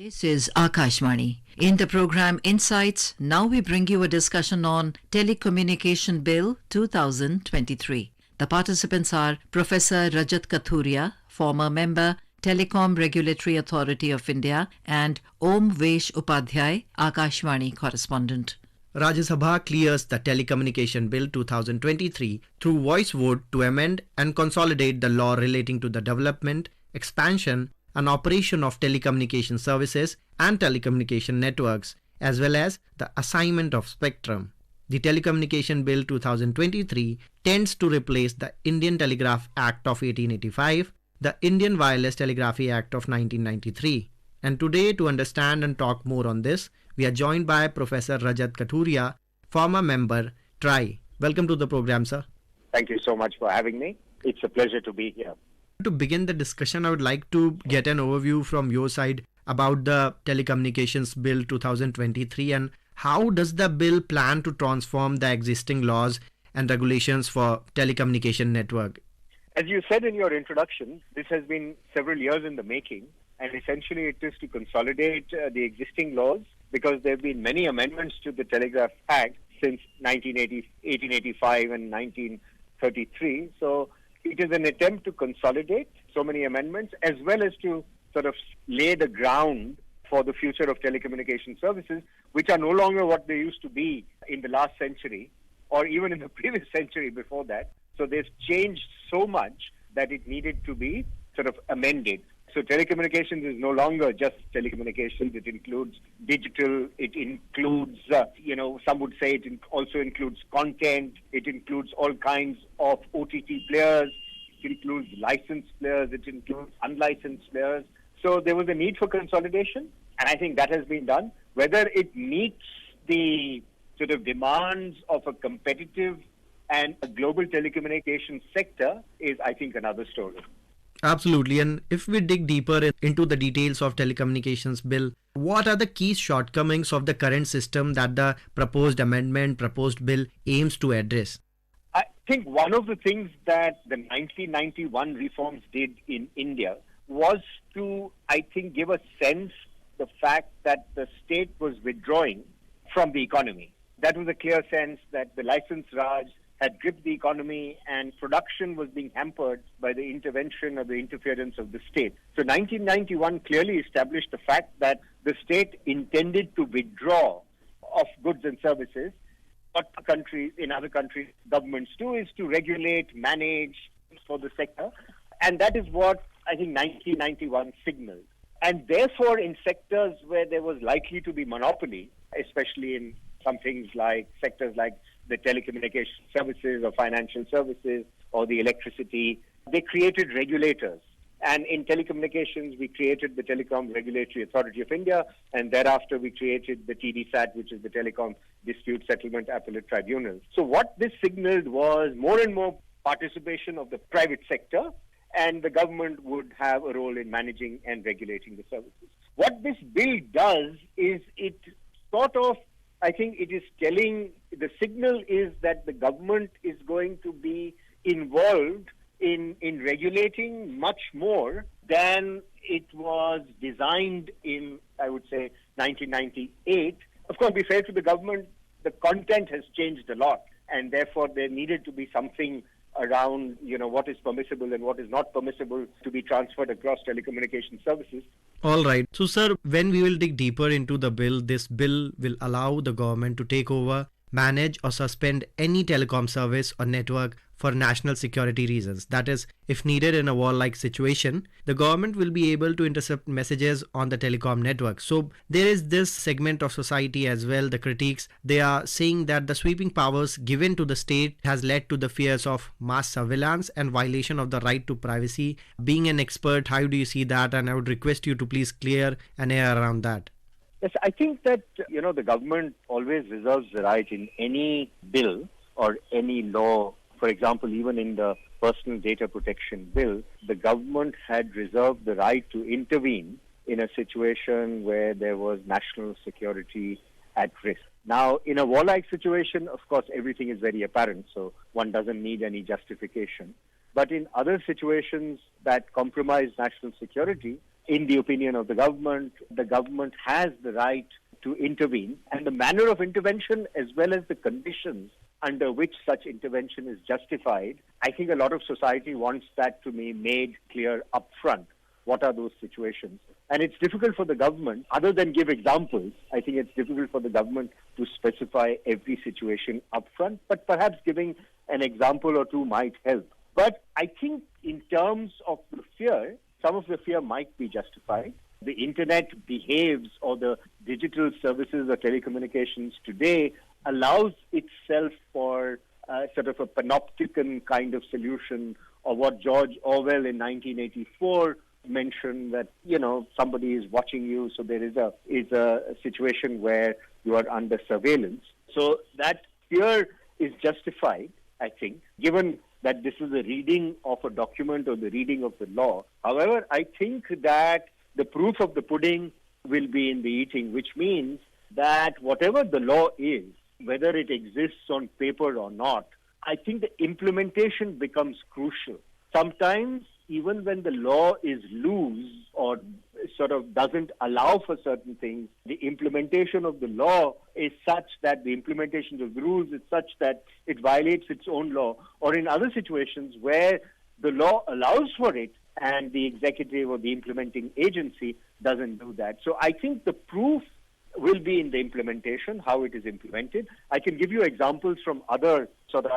This is Akashvani. In the program Insights, now we bring you a discussion on Telecommunication Bill 2023. The participants are Professor Rajat Kathuria, former member, Telecom Regulatory Authority of India, and Om Vesh Upadhyay, Akashvani correspondent. Rajya Sabha clears the Telecommunication Bill 2023 through voice vote to amend and consolidate the law relating to the development, expansion, and operation of telecommunication services and telecommunication networks, as well as the assignment of spectrum. The Telecommunication Bill 2023 tends to replace the Indian Telegraph Act of 1885, the Indian Wireless Telegraphy Act of 1993. And today, to understand and talk more on this, we are joined by Professor Rajat Kathuria, former member, TRI. Welcome to the program, sir. Thank you so much for having me. It's a pleasure to be here. To begin the discussion, I would like to get an overview from your side about the Telecommunications Bill 2023 and how does the bill plan to transform the existing laws and regulations for telecommunication network? As you said in your introduction, this has been several years in the making, and essentially it is to consolidate the existing laws because there have been many amendments to the Telegraph Act since 1885 and 1933. So it is an attempt to consolidate so many amendments as well as to sort of lay the ground for the future of telecommunication services, which are no longer what they used to be in the last century or even in the previous century before that. So they've changed so much that it needed to be sort of amended. So telecommunications is no longer just telecommunications. It includes digital. It includes, some would say it also includes content. It includes all kinds of OTT players. It includes licensed players. It includes unlicensed players. So there was a need for consolidation, and I think that has been done. Whether it meets the sort of demands of a competitive and a global telecommunications sector is, I think, another story. Absolutely. And if we dig deeper into the details of telecommunications bill, what are the key shortcomings of the current system that the proposed bill aims to address? I think one of the things that the 1991 reforms did in India was to, I think, give a sense the fact that the state was withdrawing from the economy. That was a clear sense that the license Raj had gripped the economy and production was being hampered by the intervention or the interference of the state. So 1991 clearly established the fact that the state intended to withdraw of goods and services. What in other countries, governments do is to regulate, manage for the sector. And that is what I think 1991 signaled. And therefore, in sectors where there was likely to be monopoly, especially in some things like sectors like the telecommunication services or financial services or the electricity, they created regulators. And in telecommunications, we created the Telecom Regulatory Authority of India, and thereafter we created the TDSAT, which is the Telecom Dispute Settlement Appellate Tribunal. So what this signaled was more and more participation of the private sector, and the government would have a role in managing and regulating the services. What this bill does is it sort of, I think it is telling, the signal is that the government is going to be involved in regulating much more than it was designed in, I would say, 1998. Of course, be fair to the government, the content has changed a lot, and therefore there needed to be something around, what is permissible and what is not permissible to be transferred across telecommunication services. All right. So, sir, when we will dig deeper into the bill, this bill will allow the government to take over, manage or suspend any telecom service or network for national security reasons. That is, if needed in a war-like situation, the government will be able to intercept messages on the telecom network. So there is this segment of society as well, the critics, they are saying that the sweeping powers given to the state has led to the fears of mass surveillance and violation of the right to privacy. Being an expert, how do you see that? And I would request you to please clear an air around that. Yes, I think that, the government always reserves the right in any bill or any law. For example, even in the Personal Data Protection Bill, the government had reserved the right to intervene in a situation where there was national security at risk. Now, in a warlike situation, of course, everything is very apparent, so one doesn't need any justification. But in other situations that compromise national security, in the opinion of the government has the right to intervene, and the manner of intervention as well as the conditions under which such intervention is justified. I think a lot of society wants that to be made clear upfront. What are those situations? And it's difficult for the government, other than give examples, I think it's difficult for the government to specify every situation upfront, but perhaps giving an example or two might help. But I think in terms of the fear, some of the fear might be justified. The internet behaves, or the digital services or telecommunications today allows itself for sort of a panopticon kind of solution, or what George Orwell in 1984 mentioned, that somebody is watching you, so there is a situation where you are under surveillance. So that fear is justified, I think, given that this is a reading of a document or the reading of the law. However, I think that the proof of the pudding will be in the eating, which means that whatever the law is, whether it exists on paper or not, I think the implementation becomes crucial. Sometimes, even when the law is loose or sort of doesn't allow for certain things, the implementation of the law is such that the implementation of the rules is such that it violates its own law, or in other situations where the law allows for it and the executive or the implementing agency doesn't do that. So I think the proof will be in the implementation, how it is implemented. I can give you examples from I'll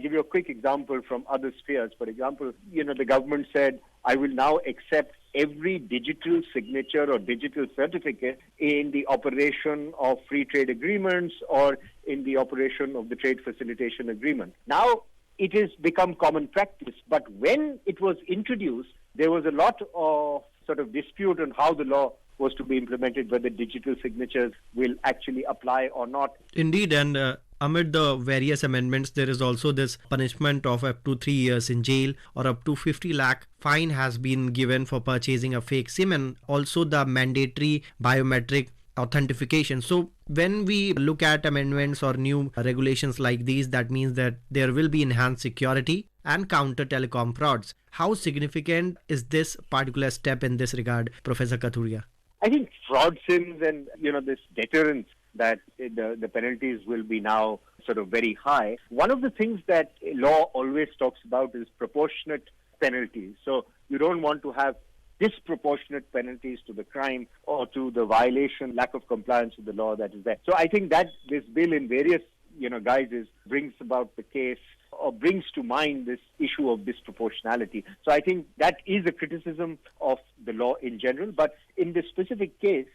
give you a quick example from other spheres. For example, the government said, I will now accept every digital signature or digital certificate in the operation of free trade agreements or in the operation of the trade facilitation agreement. Now, it has become common practice, but when it was introduced, there was a lot of sort of dispute on how the law was to be implemented, whether digital signatures will actually apply or not. Indeed, and amid the various amendments, there is also this punishment of up to 3 years in jail or up to 50 lakh fine has been given for purchasing a fake SIM, and also the mandatory biometric authentication. So when we look at amendments or new regulations like these, that means that there will be enhanced security and counter telecom frauds. How significant is this particular step in this regard, Professor Kathuria? I think fraud SIMs and this deterrence that the penalties will be now sort of very high. One of the things that law always talks about is proportionate penalties. So you don't want to have disproportionate penalties to the crime or to the violation, lack of compliance with the law that is there. So I think that this bill in various guises brings about the case or brings to mind this issue of disproportionality. So I think that is a criticism of the law in general. But in this specific case,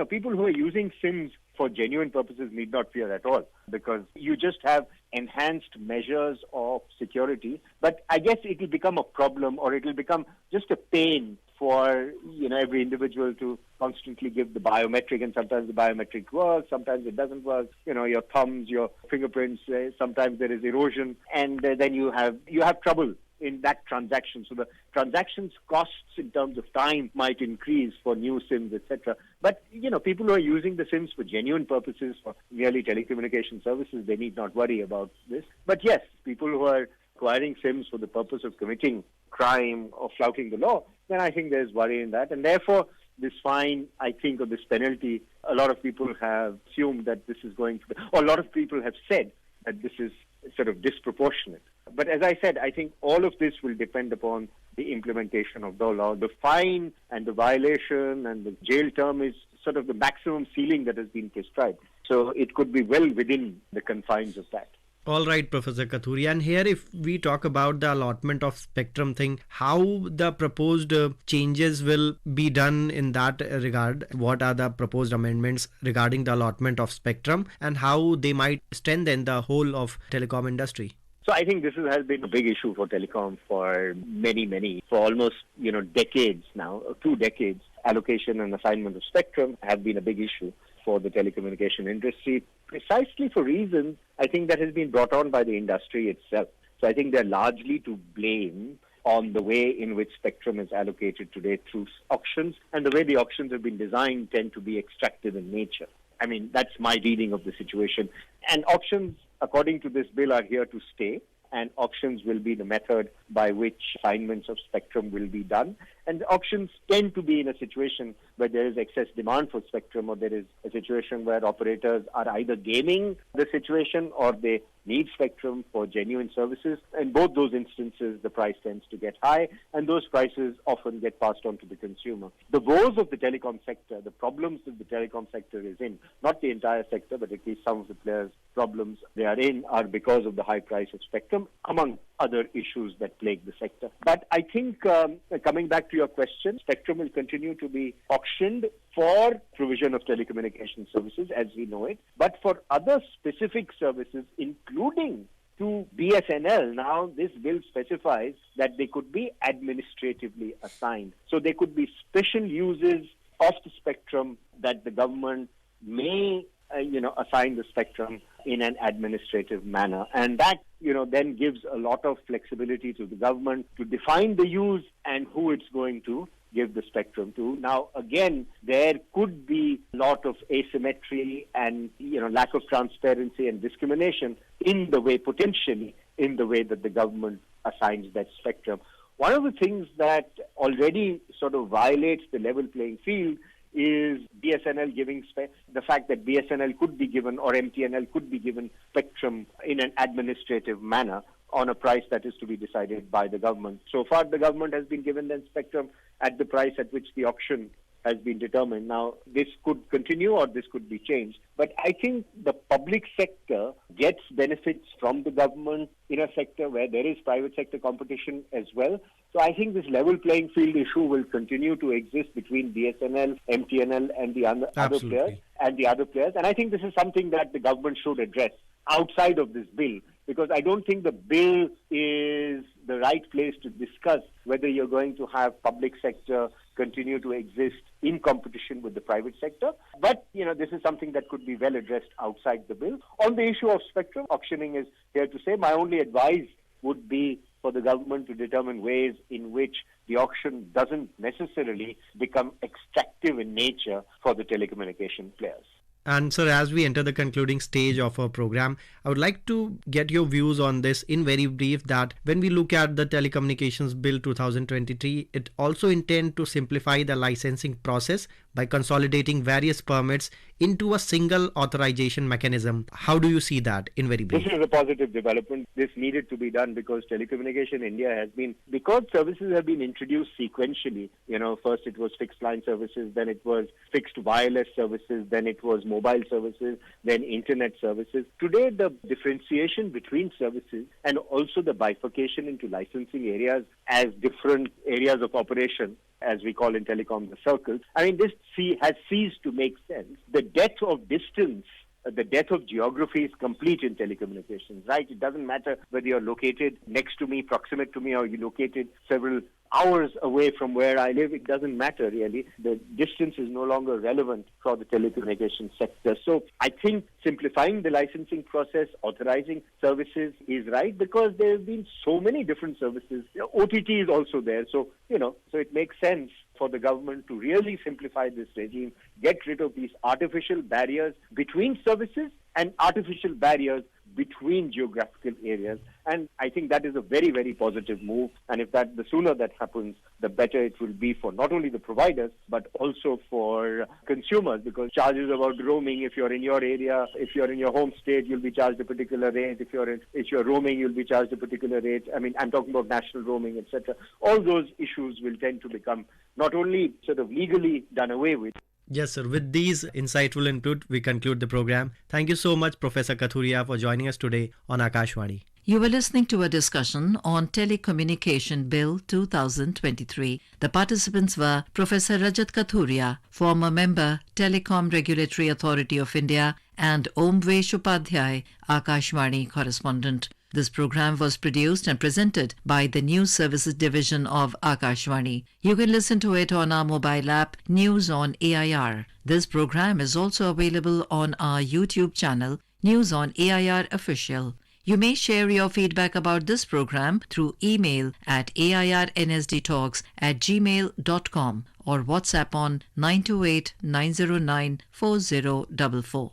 people who are using SIMs for genuine purposes need not fear at all, because you just have enhanced measures of security. But I guess it will become a problem, or it will become just a pain for every individual to constantly give the biometric, and sometimes the biometric works, sometimes it doesn't work. Your thumbs, your fingerprints, sometimes there is erosion, and then you have trouble in that transaction. So the transactions costs in terms of time might increase for new SIMs, etc. But people who are using the SIMs for genuine purposes, for merely telecommunication services, they need not worry about this. But yes, people who are acquiring SIMs for the purpose of committing crime or flouting the law, then I think there's worry in that. And therefore, this fine, I think, or this penalty, a lot of people have assumed that this is going to be, or a lot of people have said that this is sort of disproportionate. But as I said, I think all of this will depend upon the implementation of the law. The fine and the violation and the jail term is sort of the maximum ceiling that has been prescribed. So it could be well within the confines of that. All right, Professor Kathuria. And here, if we talk about the allotment of spectrum thing, how the proposed changes will be done in that regard? What are the proposed amendments regarding the allotment of spectrum, and how they might strengthen the whole of telecom industry? So I think this has been a big issue for telecom for for almost, decades now, 2 decades. Allocation and assignment of spectrum have been a big issue for the telecommunication industry, precisely for reasons I think that has been brought on by the industry itself. So I think they're largely to blame on the way in which spectrum is allocated today through auctions, and the way the auctions have been designed tend to be extractive in nature. I mean, that's my reading of the situation. And auctions, according to this bill, are here to stay. and auctions will be the method by which assignments of spectrum will be done. And auctions tend to be in a situation where there is excess demand for spectrum, or there is a situation where operators are either gaming the situation or they need spectrum for genuine services. In both those instances, the price tends to get high, and those prices often get passed on to the consumer. The woes of the telecom sector, the problems that the telecom sector is in, not the entire sector, but at least some of the players' problems they are in, are because of the high price of spectrum, among other issues that plague the sector. But I think, coming back to your question, spectrum will continue to be auctioned for provision of telecommunication services as we know it, but for other specific services, including to BSNL. Now, this bill specifies that they could be administratively assigned. So there could be special uses of the spectrum that the government may assign the spectrum in an administrative manner. And that, then gives a lot of flexibility to the government to define the use and who it's going to give the spectrum to. Now, again, there could be a lot of asymmetry and, lack of transparency and discrimination potentially in the way that the government assigns that spectrum. One of the things that already sort of violates the level playing field is BSNL giving the fact that BSNL could be given, or MTNL could be given, spectrum in an administrative manner on a price that is to be decided by the government. So far, the government has been given that spectrum at the price at which the auction has been determined. Now, this could continue or this could be changed. But I think the public sector gets benefits from the government in a sector where there is private sector competition as well. So I think this level playing field issue will continue to exist between BSNL, MTNL and the other players. And I think this is something that the government should address outside of this bill, because I don't think the bill is the right place to discuss whether you're going to have public sector continue to exist in competition with the private sector. But, this is something that could be well addressed outside the bill. On the issue of spectrum, auctioning is here to say. My only advice would be for the government to determine ways in which the auction doesn't necessarily become extractive in nature for the telecommunication players. And sir, as we enter the concluding stage of our program, I would like to get your views on this in very brief, that when we look at the Telecommunications Bill 2023, it also intends to simplify the licensing process by consolidating various permits into a single authorization mechanism. How do you see that in very brief? This is a positive development. This needed to be done because Telecommunication India because services have been introduced sequentially. First it was fixed line services, then it was fixed wireless services, then it was mobile services, then internet services. Today, the differentiation between services and also the bifurcation into licensing areas as different areas of operation, as we call in telecom the circles, this has ceased to make sense. The death of distance, the death of geography is complete in telecommunications, right? It doesn't matter whether you're located next to me, proximate to me, or you're located several hours away from where I live. It doesn't matter really. The distance is no longer relevant for the telecommunications sector. So I think simplifying the licensing process, authorizing services is right, because there have been so many different services. OTT is also there. So it makes sense for the government to really simplify this regime, get rid of these artificial barriers between services and artificial barriers between geographical areas. And I think that is a very, very positive move. And the sooner that happens, the better it will be for not only the providers, but also for consumers, because charges about roaming, if you're in your area, if you're in your home state, you'll be charged a particular rate. If you're roaming, you'll be charged a particular rate. I'm talking about national roaming, etc. All those issues will tend to become not only sort of legally done away with. Yes, sir. With these insightful input, we conclude the program. Thank you so much, Professor Kathuria, for joining us today on Akashvani. You were listening to a discussion on Telecommunication Bill 2023. The participants were Professor Rajat Kathuria, former member, Telecom Regulatory Authority of India, and Omvesh Upadhyay, Akashvani correspondent. This program was produced and presented by the News Services Division of Akashvani. You can listen to it on our mobile app, News on AIR. This program is also available on our YouTube channel, News on AIR Official. You may share your feedback about this program through email at airnsdtalks@gmail.com or WhatsApp on 928-909-4044.